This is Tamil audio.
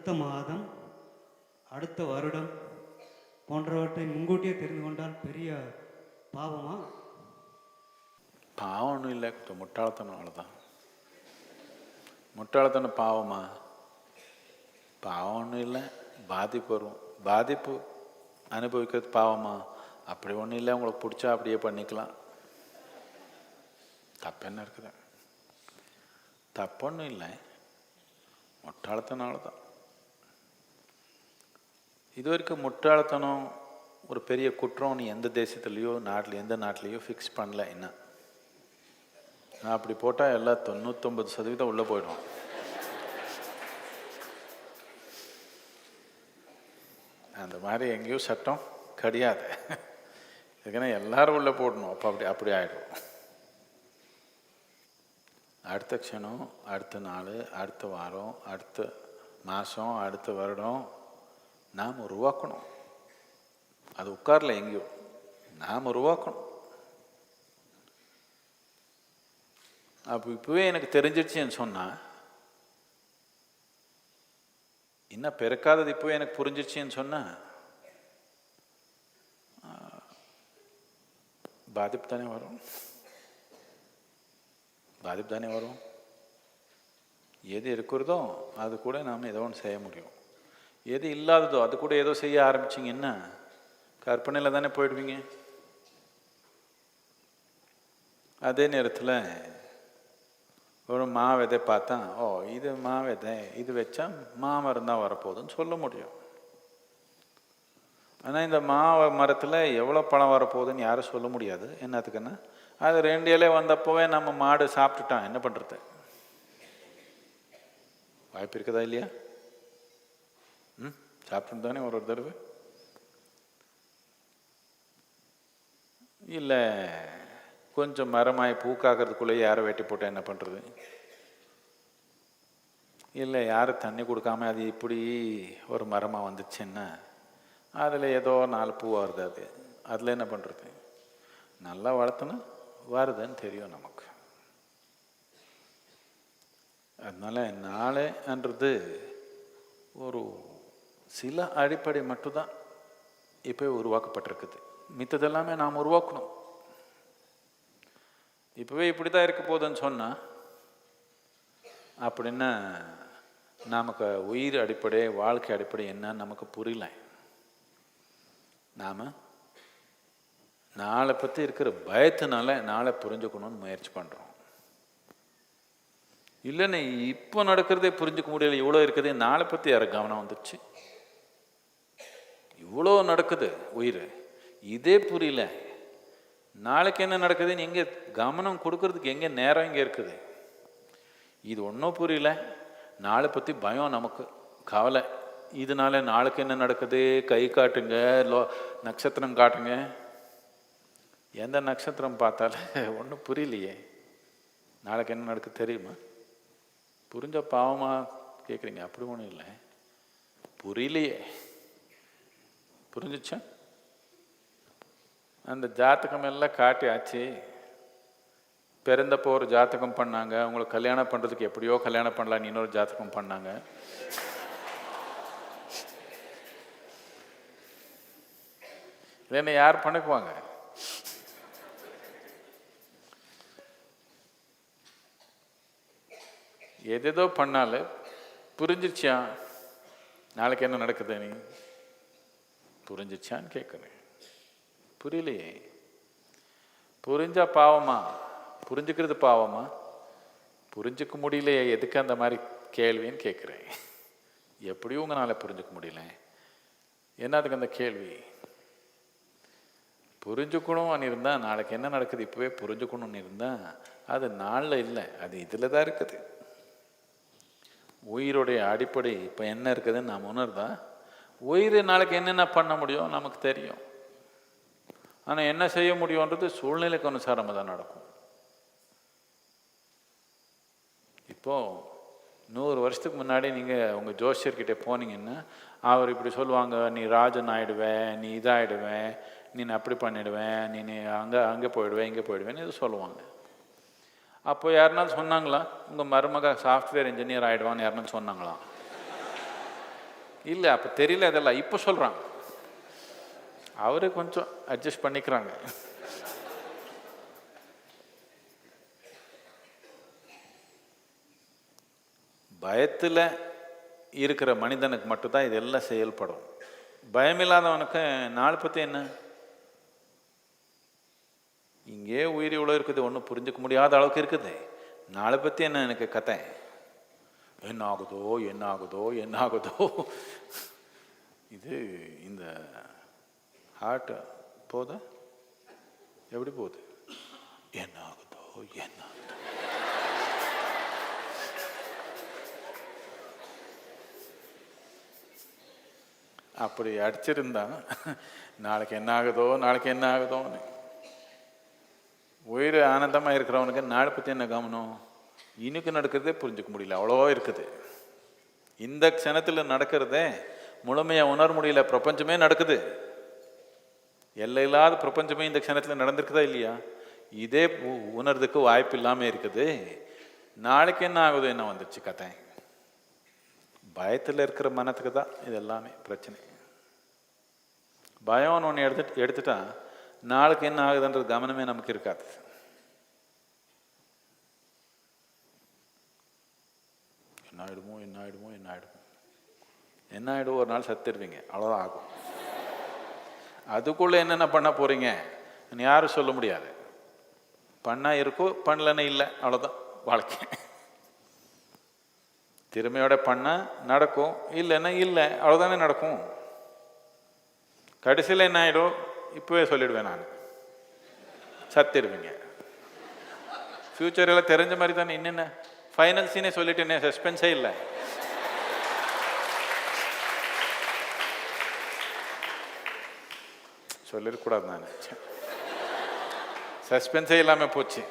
அடுத்த மாதம், அடுத்த வருடம் போன்றவற்றை முன்கூட்டியே தெரிந்து கொண்டால் பெரிய பாவமா? பாவம் ஒன்றும் இல்லை, கொஞ்சம் முட்டாள்தனம், அவ்வளோதான். முட்டாள்தனம் பாவமா? பாவம் ஒன்றும் இல்லை, பாதிப்பு வரும். பாதிப்பு அனுபவிக்கிறது பாவமா? அப்படி ஒன்றும் இல்லை, உங்களுக்கு பிடிச்சா அப்படியே பண்ணிக்கலாம். தப்பு என்ன இருக்குது? தப்பு ஒன்றும் இல்லை, முட்டாள்தனால தான். இது வரைக்கும் முட்டாள்தனம் ஒரு பெரிய குற்றம் நீ எந்த தேசத்துலேயோ எந்த நாட்டிலையோ ஃபிக்ஸ் பண்ணல. என்ன நான் அப்படி போட்டால் எல்லாம் 99% உள்ளே போயிடும். அந்த மாதிரி எங்கேயோ சட்டம் கிடையாது. இதுக்குன்னா எல்லாரும் உள்ளே போடணும். அப்போ அப்படி ஆகிடும். அடுத்த க்ஷணம், அடுத்த நாள், அடுத்த வாரம், அடுத்த மாதம், அடுத்த வருடம் நாம் உருவாக்கணும். அது உட்காரல எங்கேயோ, நாம் உருவாக்கணும். அப்போ இப்போவே எனக்கு தெரிஞ்சிடுச்சுன்னு சொன்னால், இன்னும் பிறக்காதது இப்போவே எனக்கு புரிஞ்சிடுச்சின்னு சொன்னால் பாதிப்பு தானே வரும். பாதிப்பு தானே வரும். எது இருக்கிறதோ அது கூட நாம் ஏதோ ஒன்று செய்ய முடியும். எது இல்லாததோ அது கூட ஏதோ செய்ய ஆரம்பிச்சிங்கன்னா கற்பனையில் தானே போயிடுவீங்க. அதே நேரத்தில் ஒரு மா விதை பார்த்தா, ஓ இது மா விதை, இது வச்சா மாமரம் தான் வரப்போகுதுன்னு சொல்ல முடியும். ஆனால் இந்த மா மரத்தில் எவ்வளோ பழம் வரப்போகுதுன்னு யாரும் சொல்ல முடியாது. என்னத்துக்குன்னா அது 2 இலை வந்தப்போவே நம்ம மாடு சாப்பிட்டுட்டான், என்ன பண்ணுறது? வாய்ப்பு இருக்குதா இல்லையா? சாப்பிட்டு தானே ஒரு தடவை. இல்லை கொஞ்சம் மரமாய் பூக்காக்கிறதுக்குள்ளே யாரை வெட்டி போட்டால் என்ன பண்ணுறது? இல்லை யாரும் தண்ணி கொடுக்காம அது இப்படி ஒரு மரமாக வந்துச்சுன்னா அதில் ஏதோ 4 பூ வருது. அதில் என்ன பண்ணுறது? நல்லா வளர்த்துனா வருதுன்னு தெரியும் நமக்கு. அதனால் நாளைன்றது ஒரு சில அடிப்படை மட்டும்தான் இப்போ உருவாக்கப்பட்டிருக்குது. மித்ததெல்லாமே நாம் உருவாக்கணும். இப்போவே இப்படி தான் இருக்க போதுன்னு சொன்னால் அப்படின்னா நமக்கு உயிர் அடிப்படை, வாழ்க்கை அடிப்படை என்னன்னு நமக்கு புரியல. நாம் நாளை பற்றி இருக்கிற பயத்தினால நாளை புரிஞ்சுக்கணும்னு முயற்சி பண்ணுறோம். இல்லைன்னு இப்போ நடக்கிறதே புரிஞ்சுக்க முடியல. இவ்வளோ இருக்குது, நாளை பற்றி யார கவனம் வந்துடுச்சு? இவ்வளோ நடக்குது உயிர், இதே புரியல. நாளைக்கு என்ன நடக்குதுன்னு எங்கே கவனம் கொடுக்கறதுக்கு எங்கே நேரம் இங்கே இருக்குது? இது ஒன்றும் புரியல. நாளை பற்றி பயம், நமக்கு கவலை. இதனால நாளைக்கு என்ன நடக்குது கை காட்டுங்க, நட்சத்திரம் காட்டுங்க. எந்த நட்சத்திரம் பார்த்தாலும் ஒன்றும் புரியலையே. நாளைக்கு என்ன நடக்குது தெரியுமா? புரிஞ்ச பாவமாக கேட்குறீங்க. அப்படி ஒன்றும் இல்லை, புரியலையே. புரிஞ்சிச்சா? அந்த ஜாதகம் எல்லாம் காட்டி ஆச்சு. பிறந்தப்போ ஒரு ஜாதகம் பண்ணாங்க, உங்களுக்கு கல்யாணம் பண்ணுறதுக்கு எப்படியோ கல்யாணம் பண்ணலான்னு இன்னொரு ஜாதகம் பண்ணாங்க. இல்லைன்னா யார் பண்ணிக்குவாங்க? எதேதோ பண்ணாலும் புரிஞ்சிருச்சியா? நாளைக்கு என்ன நடக்குது நீ புரிஞ்சிச்சான்னு கேட்குறேன். புரியலையே. புரிஞ்சா பாவமா? புரிஞ்சுக்கிறது பாவமா? புரிஞ்சுக்க முடியலையே, எதுக்கு அந்த மாதிரி கேள்வின்னு கேட்குறேன். எப்படியும் உங்களால் புரிஞ்சுக்க முடியல, என்னதுக்கு அந்த கேள்வி? புரிஞ்சுக்கணும்னு இருந்தால் நாளைக்கு என்ன நடக்குது இப்போவே புரிஞ்சுக்கணும்னு இருந்தால் அது நாளில் இல்லை, அது இதில் தான் இருக்குது. உயிருடைய அடிப்படை இப்போ என்ன இருக்குதுன்னு நாம் உணர்ந்தா உயிர் நாளைக்கு என்னென்ன பண்ண முடியும் நமக்கு தெரியும். ஆனால் என்ன செய்ய முடியுன்றது சூழ்நிலைக்கு அனுசாரமாக தான் நடக்கும். இப்போது 100 வருஷத்துக்கு முன்னாடி நீங்கள் உங்கள் ஜோசியர்கிட்ட போனீங்கன்னா அவர் இப்படி சொல்லுவாங்க, நீ ராஜன் ஆகிடுவேன், நீ இதாகிடுவேன், நீ அப்படி பண்ணிடுவேன், நீ அங்கே போயிடுவேன், இங்கே போயிடுவேன்னு இது சொல்லுவாங்க. அப்போ யாருனாலும் சொன்னாங்களா உங்கள் மருமக சாஃப்ட்வேர் இன்ஜினியர் ஆகிடுவான்னு யாருனாலும் சொன்னாங்களா? இல்லை அப்போ தெரியல, அதெல்லாம் இப்போ சொல்கிறான். அவரே கொஞ்சம் அட்ஜஸ்ட் பண்ணிக்கிறாங்க. பயத்தில் இருக்கிற மனிதனுக்கு மட்டும்தான் இதெல்லாம் செயல்படும். பயமில்லாதவனுக்கு நாளை பற்றி என்ன? இங்கே உயிர் இவ்வளோ இருக்குது, ஒன்றும் புரிஞ்சுக்க முடியாத அளவுக்கு இருக்குது. நாளை பற்றி என்ன எனக்கு கதை? என்ன ஆகுதோ என்ன ஆகுதோ என்ன ஆகுதோ. இது இந்த ஹார்ட் போதா எப்படி போகுது? என்ன ஆகுதோ என்ன ஆகுதோ. அப்படி அடிச்சிருந்தா நாளைக்கு என்ன ஆகுதோ நாளைக்கு என்ன ஆகுதோன்னு. உயிர் ஆனந்தமாக இருக்கிறவனுக்கு நாளை பற்றி என்ன கவனம்? இன்னைக்கு நடக்கிறதே புரிஞ்சுக்க முடியல, அவ்வளோ இருக்குது. இந்த க்ஷணத்தில் நடக்கிறதே முழுமையாக உணர முடியல. பிரபஞ்சமே நடக்குது, எல்லையில்லாத பிரபஞ்சமே இந்த க்ஷணத்தில் நடந்திருக்குதா இல்லையா? இதே உணர்றதுக்கு வாய்ப்பு இல்லாமல் இருக்குது. நாளைக்கு என்ன ஆகுதோ என்ன வந்துச்சு கதை. பயத்தில் இருக்கிற மனத்துக்கு தான் இது எல்லாமே பிரச்சனை. பயம்னு ஒன்று எடுத்துட்டா நாளைக்கு என்ன ஆகுதுன்றது கவனமே நமக்கு இருக்காது. என்ன ஆகிடுமோ என்ன ஆகிடுமோ என்ன ஆகிடுமோ என்ன ஆகிடும், ஒரு நாள் சத்திருவீங்க, அவ்வளோதான் ஆகும். அதுக்குள்ளே என்னென்ன பண்ண போகிறீங்க யாரும் சொல்ல முடியாது. பண்ணால் இருக்கோ, பண்ணலன்னு இல்லை, அவ்வளோதான் வாழ்க்கை. திறமையோட பண்ணால் நடக்கும், இல்லைன்னா இல்லை, அவ்வளோதானே நடக்கும். கடைசியில் என்ன ஆகிடும்? இப்போவே சொல்லிடுவேன், நான் சத்திடுவீங்க. ஃப்யூச்சரெல்லாம் தெரிஞ்ச மாதிரி தானே. என்னென்ன ஃபைனல் சீனே சொல்லிட்டேனே, சஸ்பென்ஸே இல்லை. சொல்லிடக்கூடாது, நான் சஸ்பென்ஸே இல்லாமல் போச்சு.